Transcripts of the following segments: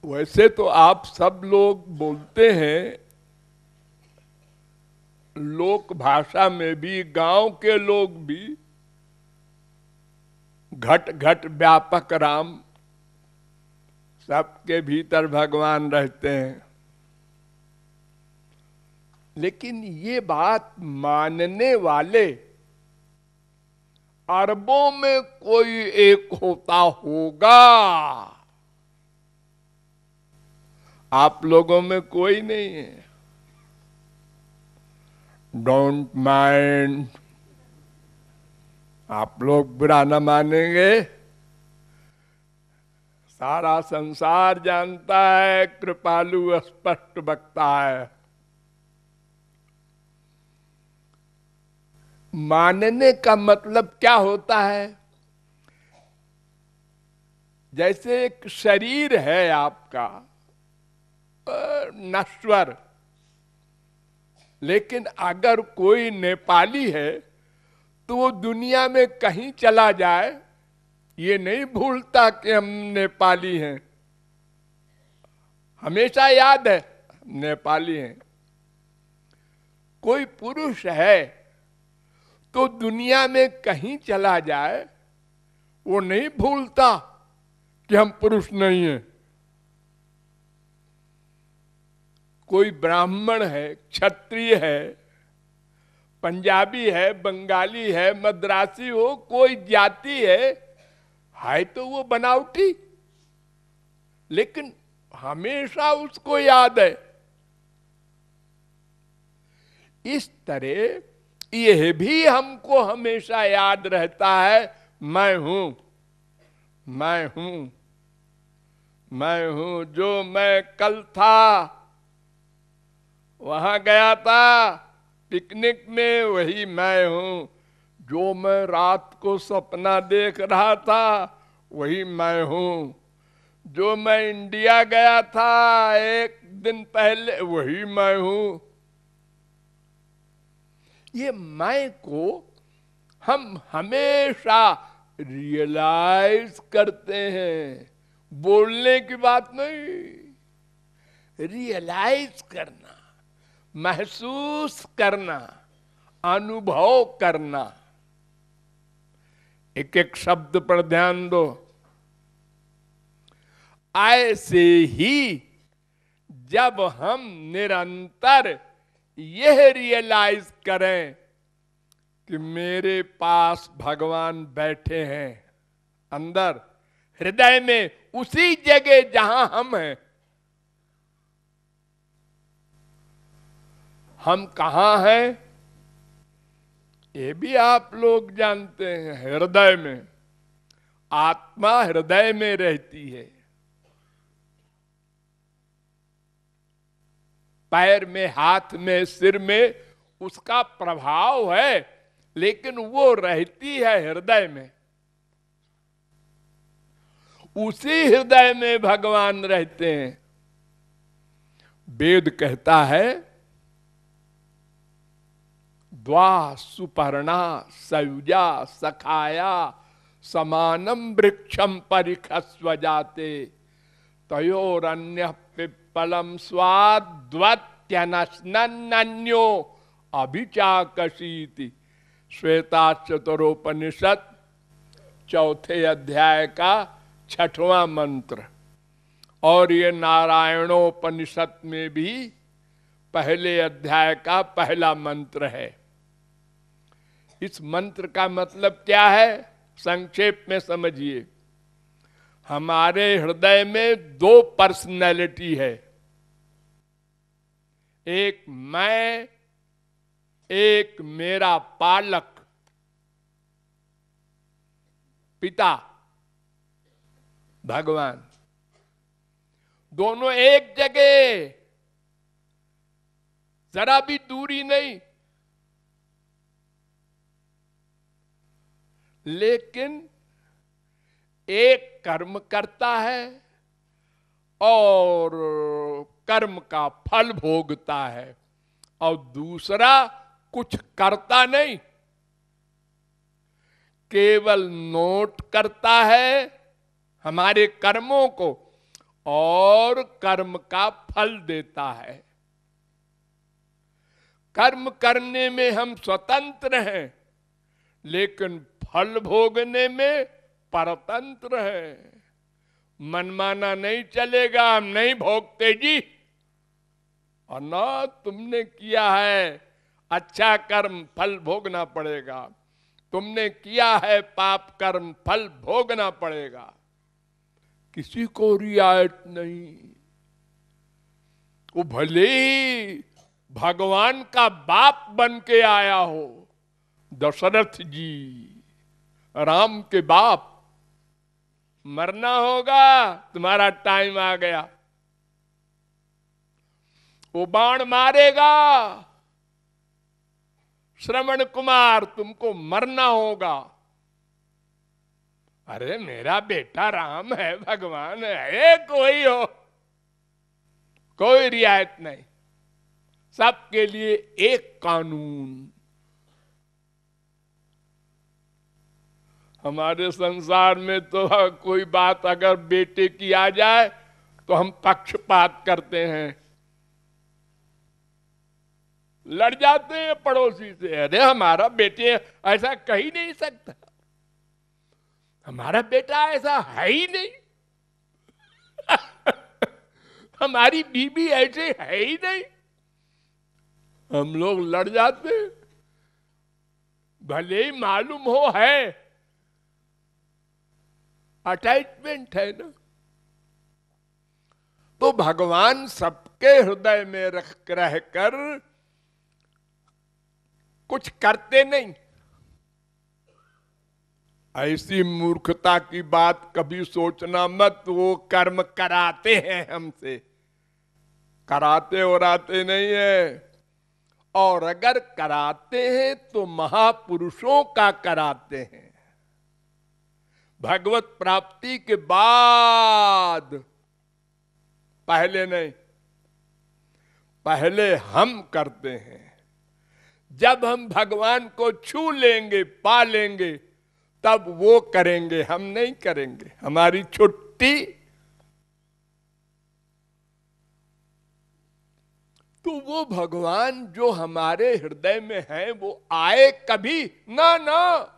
वैसे तो आप सब लोग बोलते हैं, लोक भाषा में भी, गांव के लोग भी, घट घट व्यापक राम, सबके भीतर भगवान रहते हैं। लेकिन ये बात मानने वाले अरबों में कोई एक होता होगा, आप लोगों में कोई नहीं है। डोंट माइंड, आप लोग बुरा न मानेंगे। सारा संसार जानता है, कृपालु स्पष्ट बकता है। मानने का मतलब क्या होता है? जैसे एक शरीर है आपका नश्वर, लेकिन अगर कोई नेपाली है तो वो दुनिया में कहीं चला जाए, ये नहीं भूलता कि हम नेपाली हैं, हमेशा याद है नेपाली हैं। कोई पुरुष है तो दुनिया में कहीं चला जाए, वो नहीं भूलता कि हम पुरुष नहीं हैं। कोई ब्राह्मण है, क्षत्रिय है, पंजाबी है, बंगाली है, मद्रासी हो, कोई जाति है तो वो बनावटी, लेकिन हमेशा उसको याद है। इस तरह यह भी हमको हमेशा याद रहता है, मैं हूं, मैं हूं, मैं हूं। जो मैं कल था, वहां गया था पिकनिक में, वही मैं हूं। जो मैं रात को सपना देख रहा था, वही मैं हूं। जो मैं इंडिया गया था एक दिन पहले, वही मैं हूं। ये मैं को हम हमेशा रियलाइज करते हैं, बोलने की बात नहीं, रियलाइज करना, महसूस करना, अनुभव करना। एक एक शब्द पर ध्यान दो। ऐसे ही जब हम निरंतर यह रियलाइज करें कि मेरे पास भगवान बैठे हैं, अंदर हृदय में, उसी जगह जहां हम हैं। हम कहां हैं ये भी आप लोग जानते हैं, हृदय में। आत्मा हृदय में रहती है, पैर में, हाथ में, सिर में उसका प्रभाव है, लेकिन वो रहती है हृदय में। उसी हृदय में भगवान रहते हैं। वेद कहता है, द्वा सुपर्णा सयुजा सखाया समानम वृक्षम परिखस्व जाते तयोरन्य पिप्पलम स्वाद्वत्यनन्यो अभिचाकशीति। श्वेताचतुरोपनिषद चौथे अध्याय का 6वां मंत्र। और ये नारायणोपनिषद में भी पहले अध्याय का पहला मंत्र है। इस मंत्र का मतलब क्या है, संक्षेप में समझिए। हमारे हृदय में 2 पर्सनैलिटी है, एक मैं, एक मेरा पालक, पिता भगवान। दोनों एक जगह, जरा भी दूरी नहीं। लेकिन एक कर्म करता है और कर्म का फल भोगता है, और दूसरा कुछ करता नहीं, केवल नोट करता है हमारे कर्मों को और कर्म का फल देता है। कर्म करने में हम स्वतंत्र हैं, लेकिन फल भोगने में परतंत्र हैं। मनमाना नहीं चलेगा, हम नहीं भोगते जी। और ना तुमने किया है अच्छा कर्म, फल भोगना पड़ेगा। तुमने किया है पाप कर्म, फल भोगना पड़ेगा। किसी को रियायत नहीं। वो भले ही भगवान का बाप बन के आया हो, दशरथ जी, राम के बाप, मरना होगा, तुम्हारा टाइम आ गया। वो बाण मारेगा, श्रवण कुमार तुमको मरना होगा। अरे मेरा बेटा राम है, भगवान है, कोई हो, कोई रियायत नहीं, सबके लिए एक कानून। हमारे संसार में तो कोई बात अगर बेटे की आ जाए तो हम पक्षपात करते हैं, लड़ जाते हैं पड़ोसी से। अरे हमारा बेटे ऐसा कह ही नहीं सकता, हमारा बेटा ऐसा है ही नहीं हमारी बीबी ऐसे है ही नहीं। हम लोग लड़ जाते हैं, भले ही मालूम हो है, अटैचमेंट है ना। तो भगवान सबके हृदय में रहकर कुछ करते नहीं। ऐसी मूर्खता की बात कभी सोचना मत। वो कर्म कराते हैं हमसे, कराते और आते नहीं है। और अगर कराते हैं तो महापुरुषों का कराते हैं, भगवत प्राप्ति के बाद, पहले नहीं। पहले हम करते हैं। जब हम भगवान को छू लेंगे, पा लेंगे, तब वो करेंगे, हम नहीं करेंगे। हमारी छुट्टी। तो वो भगवान जो हमारे हृदय में है वो आए कभी ना, ना,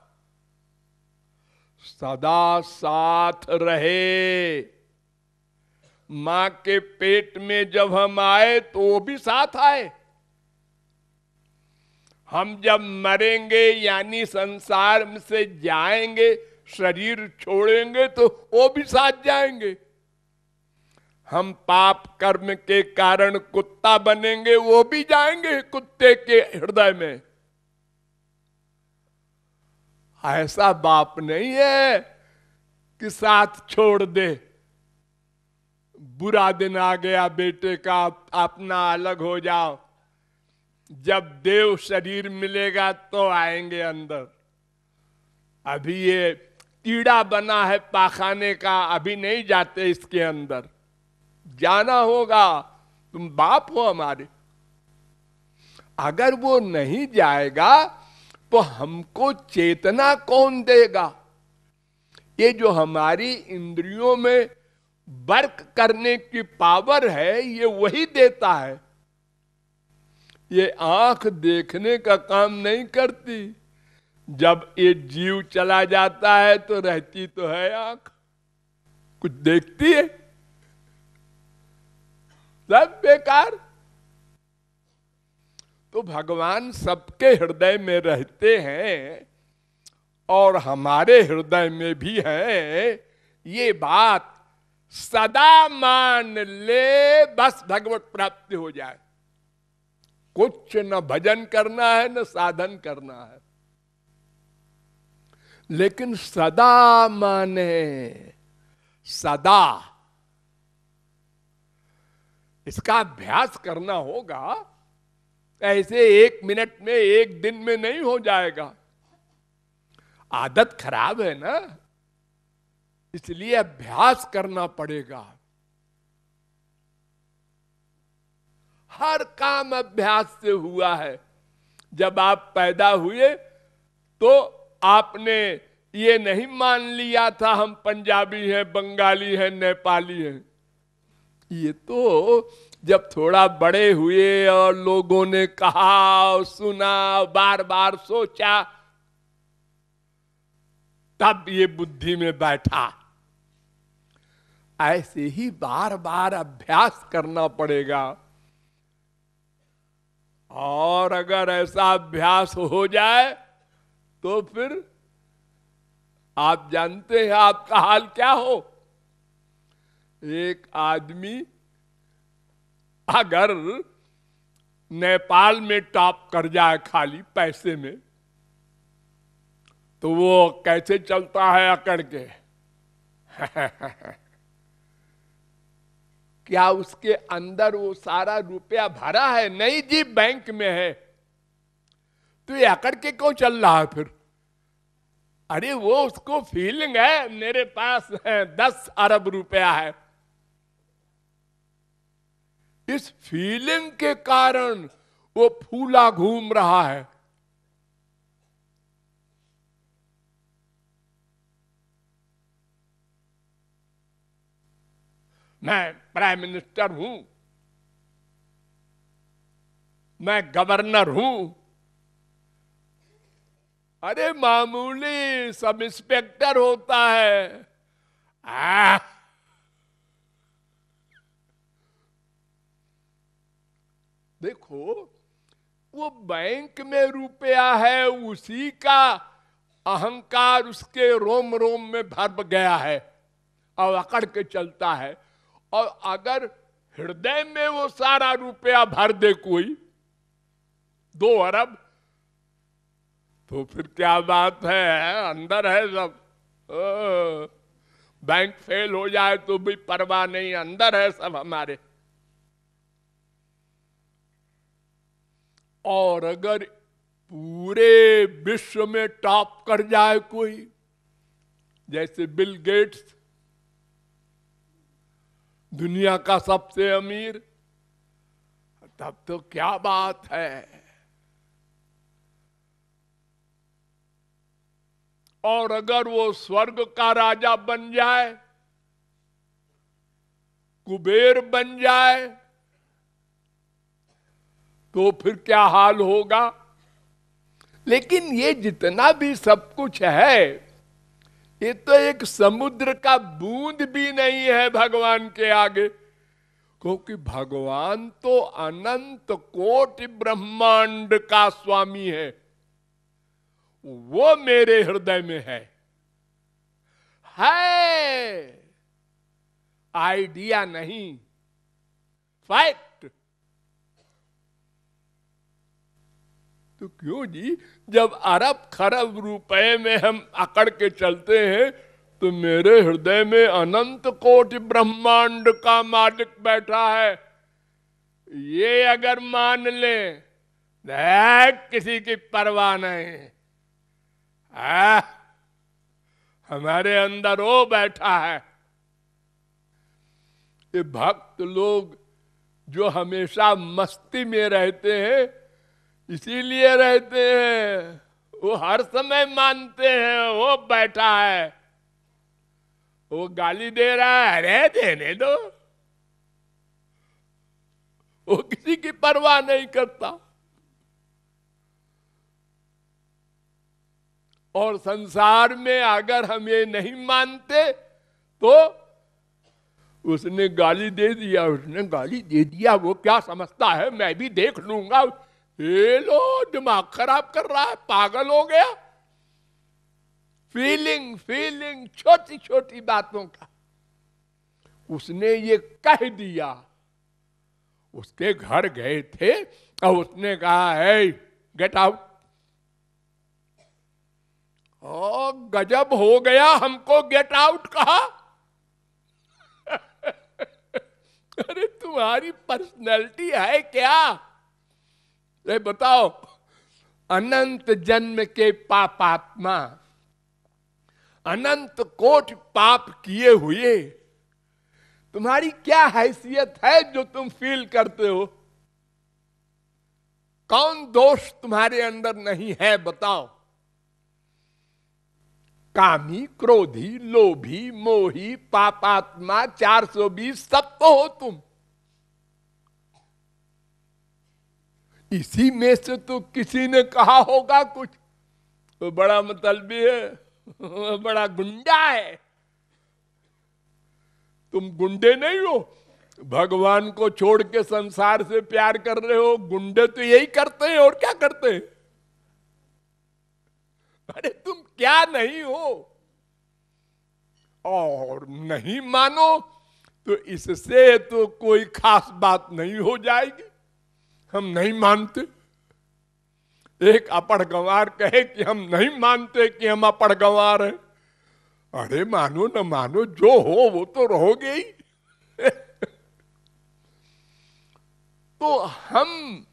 सदा साथ रहे। मां के पेट में जब हम आए तो वो भी साथ आए। हम जब मरेंगे यानी संसार से जाएंगे, शरीर छोड़ेंगे, तो वो भी साथ जाएंगे। हम पाप कर्म के कारण कुत्ता बनेंगे, वो भी जाएंगे कुत्ते के हृदय में। ऐसा बाप नहीं है कि साथ छोड़ दे। बुरा दिन आ गया बेटे का, अपना अलग हो जाओ। जब देव शरीर मिलेगा तो आएंगे अंदर। अभी ये कीड़ा बना है पाखाने का, अभी नहीं जाते इसके अंदर। जाना होगा, तुम बाप हो हमारे। अगर वो नहीं जाएगा तो हमको चेतना कौन देगा? ये जो हमारी इंद्रियों में वर्क करने की पावर है, ये वही देता है। ये आंख देखने का काम नहीं करती। जब ये जीव चला जाता है तो रहती तो है आंख, कुछ देखती है? सब बेकार। तो भगवान सबके हृदय में रहते हैं और हमारे हृदय में भी है। ये बात सदा मान ले, बस भगवत प्राप्ति हो जाए। कुछ न भजन करना है न साधन करना है, लेकिन सदा माने, सदा। इसका अभ्यास करना होगा। ऐसे 1 मिनट में, 1 दिन में नहीं हो जाएगा। आदत खराब है ना, इसलिए अभ्यास करना पड़ेगा। हर काम अभ्यास से हुआ है। जब आप पैदा हुए तो आपने ये नहीं मान लिया था हम पंजाबी हैं, बंगाली हैं, नेपाली हैं। ये तो जब थोड़ा बड़े हुए और लोगों ने कहा, सुना, बार बार सोचा, तब ये बुद्धि में बैठा। ऐसे ही बार बार अभ्यास करना पड़ेगा। और अगर ऐसा अभ्यास हो जाए तो फिर आप जानते हैं आपका हाल क्या हो। एक आदमी अगर नेपाल में टॉप कर जाए खाली पैसे में, तो वो कैसे चलता है अकड़ के। क्या उसके अंदर वो सारा रुपया भरा है? नहीं जी, बैंक में है। तो ये अकड़ के क्यों चल रहा है फिर? अरे वो उसको फीलिंग है मेरे पास है 10 अरब रुपया है। इस फीलिंग के कारण वो फूला घूम रहा है। मैं प्राइम मिनिस्टर हूं, मैं गवर्नर हूं। अरे मामूली सब इंस्पेक्टर होता है। देखो, वो बैंक में रुपया है, उसी का अहंकार उसके रोम रोम में भर गया है और अकड़ के चलता है। और अगर हृदय में वो सारा रुपया भर दे कोई 2 अरब, तो फिर क्या बात है, अंदर है सब। बैंक फेल हो जाए तो भी परवाह नहीं, अंदर है सब हमारे। और अगर पूरे विश्व में टॉप कर जाए कोई, जैसे बिल गेट्स, दुनिया का सबसे अमीर, तब तो क्या बात है। और अगर वो स्वर्ग का राजा बन जाए, कुबेर बन जाए, तो फिर क्या हाल होगा। लेकिन ये जितना भी सब कुछ है, ये तो एक समुद्र का बूंद भी नहीं है भगवान के आगे। क्योंकि भगवान तो अनंत कोटि ब्रह्मांड का स्वामी है। वो मेरे हृदय में है आइडिया नहीं, फैक्ट। तो क्यों जी, जब अरब खरब रुपए में हम अकड़ के चलते हैं, तो मेरे हृदय में अनंत कोटि ब्रह्मांड का मालिक बैठा है। ये अगर मान ले, किसी की परवाह नहीं। हमारे अंदर वो बैठा है। ये भक्त लोग जो हमेशा मस्ती में रहते हैं, इसीलिए रहते हैं, वो हर समय मानते हैं वो बैठा है। वो गाली दे रहा है, अरे देने दो। वो किसी की परवाह नहीं करता। और संसार में अगर हम ये नहीं मानते, तो उसने गाली दे दिया, उसने गाली दे दिया, वो क्या समझता है मैं भी देख लूंगा। ये लो, दिमाग खराब कर रहा है, पागल हो गया। फीलिंग छोटी छोटी बातों का। उसने ये कह दिया। उसके घर गए थे और उसने कहा है गेट आउट। ओ गजब हो गया, हमको गेट आउट कहा। अरे तुम्हारी पर्सनैलिटी है क्या? ये बताओ, अनंत जन्म के पापात्मा, अनंत कोटि पाप किए हुए, तुम्हारी क्या हैसियत है जो तुम फील करते हो? कौन दोष तुम्हारे अंदर नहीं है बताओ। कामी, क्रोधी, लोभी, मोही, पापात्मा, 420 सब तो हो तुम। इसी में से तो किसी ने कहा होगा कुछ, तो बड़ा मतलबी है, बड़ा गुंडा है। तुम गुंडे नहीं हो, भगवान को छोड़ के संसार से प्यार कर रहे हो। गुंडे तो यही करते हैं, और क्या करते हैं। अरे तुम क्या नहीं हो, और नहीं मानो तो इससे तो कोई खास बात नहीं हो जाएगी। हम नहीं मानते, एक अपढ़ गंवार कहे कि हम नहीं मानते कि हम अपढ़ गंवार हैं। अरे मानो न मानो, जो हो वो तो रहोगे ही। तो हम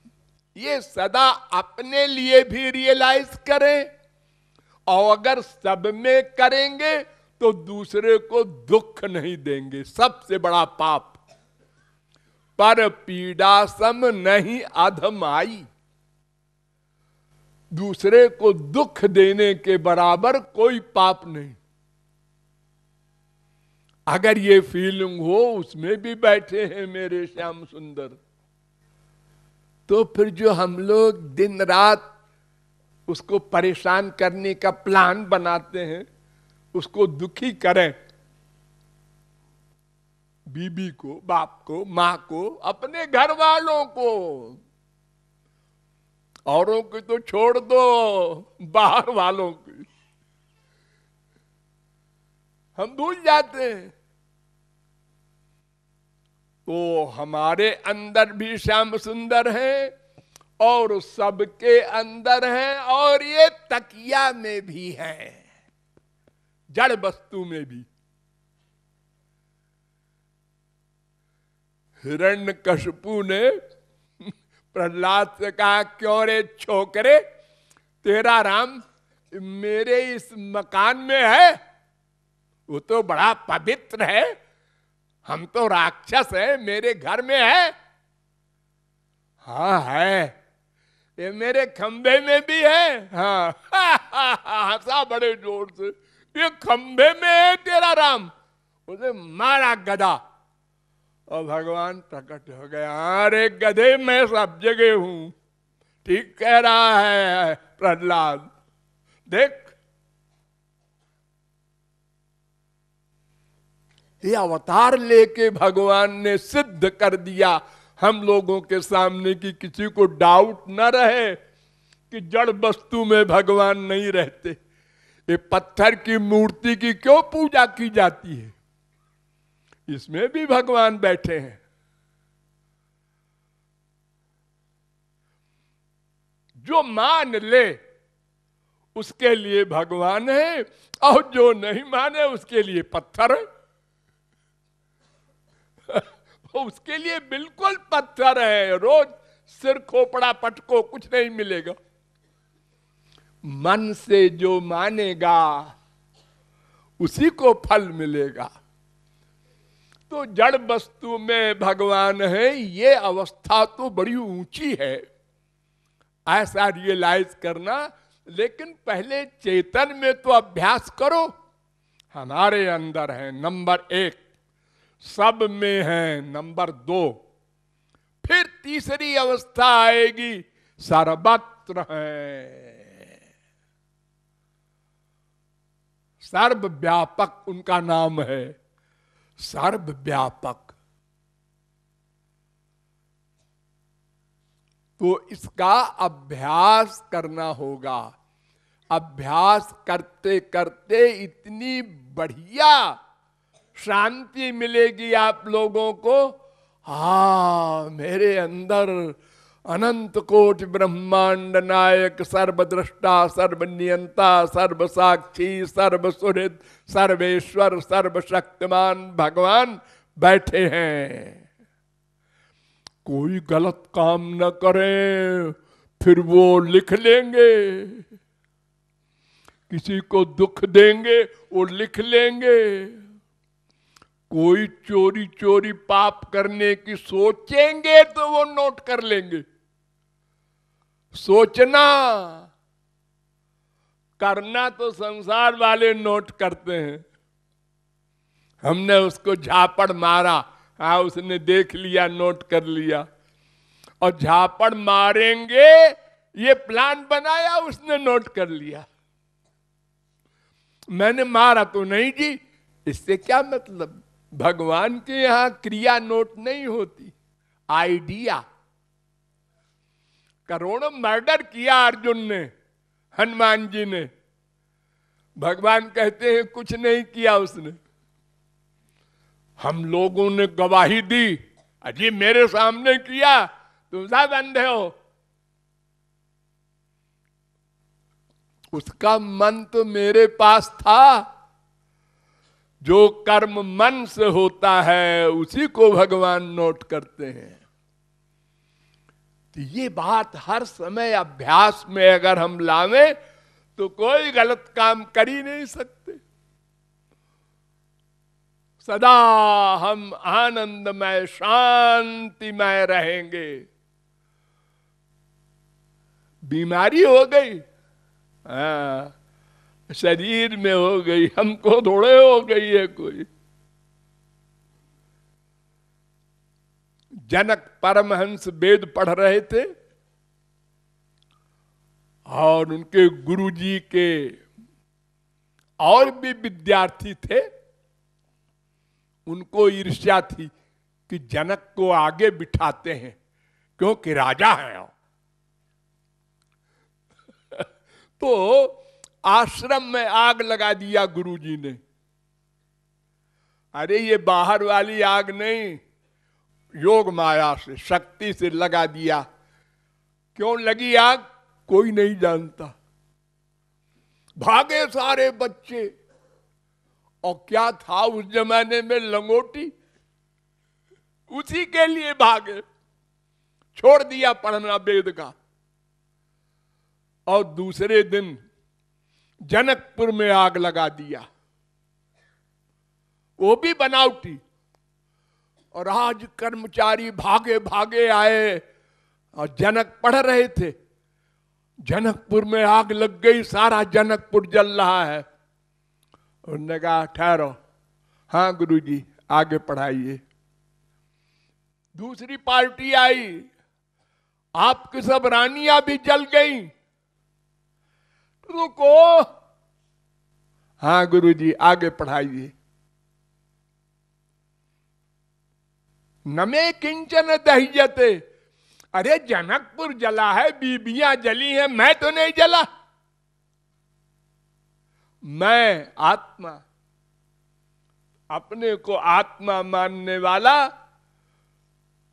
ये सदा अपने लिए भी रियलाइज करें, और अगर सब में करेंगे तो दूसरे को दुख नहीं देंगे। सबसे बड़ा पाप, पर पीड़ा सम नहीं अधमाई। दूसरे को दुख देने के बराबर कोई पाप नहीं। अगर ये फीलिंग हो, उसमें भी बैठे हैं मेरे श्याम सुंदर, तो फिर जो हम लोग दिन रात उसको परेशान करने का प्लान बनाते हैं, उसको दुखी करें, बीबी को, बाप को, मां को, अपने घर वालों को, औरों को तो छोड़ दो, बाहर वालों की हम भूल जाते हैं। तो हमारे अंदर भी श्याम सुंदर है, और सबके अंदर है, और ये तकिया में भी है, जड़ वस्तु में भी। हिरण्यकशिपु ने प्रहलाद से कहा, क्यों रे छोकरे, तेरा राम मेरे इस मकान में है, वो तो बड़ा पवित्र है, हम तो राक्षस है, मेरे घर में है। हाँ है, ये मेरे खंबे में भी है। हाँ, हंसा बड़े जोर से, ये खंबे में है तेरा राम। उसे मारा गदा, और भगवान प्रकट हो गया। अरे गधे, मैं सब जगह हूं। ठीक कह रहा है प्रहलाद, देख ये अवतार लेके भगवान ने सिद्ध कर दिया हम लोगों के सामने कि किसी को डाउट न रहे कि जड़ वस्तु में भगवान नहीं रहते। ये पत्थर की मूर्ति की क्यों पूजा की जाती है, इसमें भी भगवान बैठे हैं। जो मान ले उसके लिए भगवान है, और जो नहीं माने उसके लिए पत्थर है। उसके लिए बिल्कुल पत्थर है, रोज सिर खोपड़ा पटको, कुछ नहीं मिलेगा। मन से जो मानेगा उसी को फल मिलेगा। तो जड़ वस्तु में भगवान है, ये अवस्था तो बड़ी ऊंची है, ऐसा रियलाइज करना। लेकिन पहले चेतन में तो अभ्यास करो। हमारे अंदर है नंबर 1, सब में है नंबर 2, फिर तीसरी अवस्था आएगी सर्वत्र है, सर्वव्यापक उनका नाम है, सर्वव्यापक। तो इसका अभ्यास करना होगा। अभ्यास करते करते इतनी बढ़िया शांति मिलेगी आप लोगों को। हाँ, मेरे अंदर अनंत कोटि ब्रह्मांड नायक, सर्वद्रष्टा, सर्वनियंता, सर्वसाक्षी, सर्वसुहृद, सर्वेश्वर, सर्वशक्तिमान भगवान बैठे हैं। कोई गलत काम न करें, फिर वो लिख लेंगे। किसी को दुख देंगे, वो लिख लेंगे। कोई चोरी चोरी पाप करने की सोचेंगे तो वो नोट कर लेंगे। सोचना, करना तो संसार वाले नोट करते हैं। हमने उसको झापड़ मारा, हाँ उसने देख लिया, नोट कर लिया, और झापड़ मारेंगे ये प्लान बनाया, उसने नोट कर लिया। मैंने मारा तो नहीं जी, इससे क्या मतलब? भगवान के यहां क्रिया नोट नहीं होती, आइडिया। करोड़ों मर्डर किया अर्जुन ने, हनुमान जी ने, भगवान कहते हैं कुछ नहीं किया उसने। हम लोगों ने गवाही दी, अजी मेरे सामने किया, तुम सब अंधे हो। उसका मन तो मेरे पास था। जो कर्म मन से होता है उसी को भगवान नोट करते हैं। तो ये बात हर समय अभ्यास में अगर हम लावें तो कोई गलत काम कर ही नहीं सकते। सदा हम आनंदमय शांतिमय रहेंगे। बीमारी हो गई, हाँ शरीर में हो गई, हमको थोड़े हो गई है कोई। जनक परमहंस वेद पढ़ रहे थे और उनके गुरुजी के और भी विद्यार्थी थे। उनको ईर्ष्या थी कि जनक को आगे बिठाते हैं क्योंकि राजा हैं। तो आश्रम में आग लगा दिया गुरुजी ने। अरे ये बाहर वाली आग नहीं, योग माया से, शक्ति से लगा दिया। क्यों लगी आग कोई नहीं जानता। भागे सारे बच्चे। और क्या था उस जमाने में? लंगोटी। उसी के लिए भागे, छोड़ दिया पढ़ना वेद का। और दूसरे दिन जनकपुर में आग लगा दिया, वो भी बनावटी। और आज कर्मचारी भागे भागे आए और जनक पढ़ रहे थे। जनकपुर में आग लग गई, सारा जनकपुर जल रहा है। उन्होंने कहा ठहरो, हाँ गुरुजी आगे पढ़ाइए। दूसरी पार्टी आई, आपकी सब रानियां भी जल गई। रुको, हाँ गुरुजी आगे पढ़ाइए। नमे किंचन दह्यते। अरे जनकपुर जला है, बीबियां जली हैं, मैं तो नहीं जला। मैं आत्मा, अपने को आत्मा मानने वाला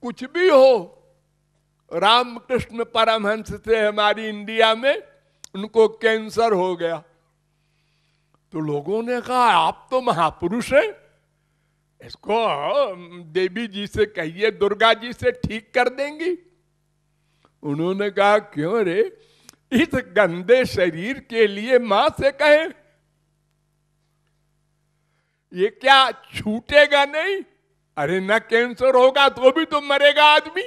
कुछ भी हो। रामकृष्ण परमहंस थे हमारी इंडिया में, उनको कैंसर हो गया। तो लोगों ने कहा आप तो महापुरुष हैं, इसको देवी जी से कहिए, दुर्गा जी से ठीक कर देंगी। उन्होंने कहा क्यों रे, इस गंदे शरीर के लिए मां से कहें, ये क्या छूटेगा नहीं? अरे ना कैंसर होगा तो भी तो मरेगा आदमी।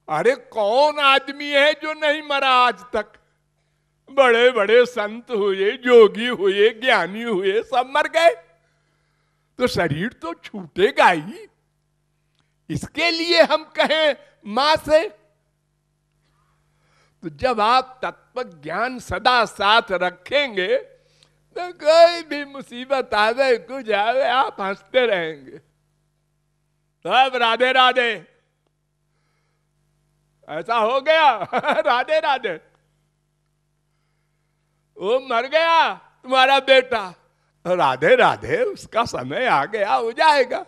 अरे कौन आदमी है जो नहीं मरा आज तक? बड़े बड़े संत हुए, जोगी हुए, ज्ञानी हुए, सब मर गए। तो शरीर तो छूटेगा ही, इसके लिए हम कहें मां से। तो जब आप तत्व ज्ञान सदा साथ रखेंगे तो कोई भी मुसीबत आवे, कुछ आवे, आप हंसते रहेंगे। सब राधे राधे, ऐसा हो गया राधे राधे। वो मर गया तुम्हारा बेटा, राधे राधे, उसका समय आ गया, हो जाएगा।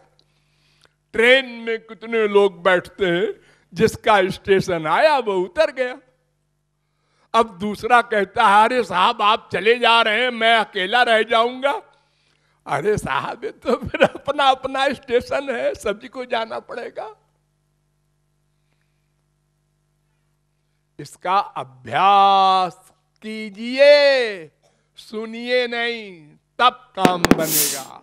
ट्रेन में कितने लोग बैठते हैं, जिसका स्टेशन आया वो उतर गया। अब दूसरा कहता है अरे साहब आप चले जा रहे हैं, मैं अकेला रह जाऊंगा। अरे साहब ये तो फिर अपना अपना स्टेशन है, सभी को जाना पड़ेगा। इसका अभ्यास कीजिए, सुनिए नहीं, तब काम बनेगा।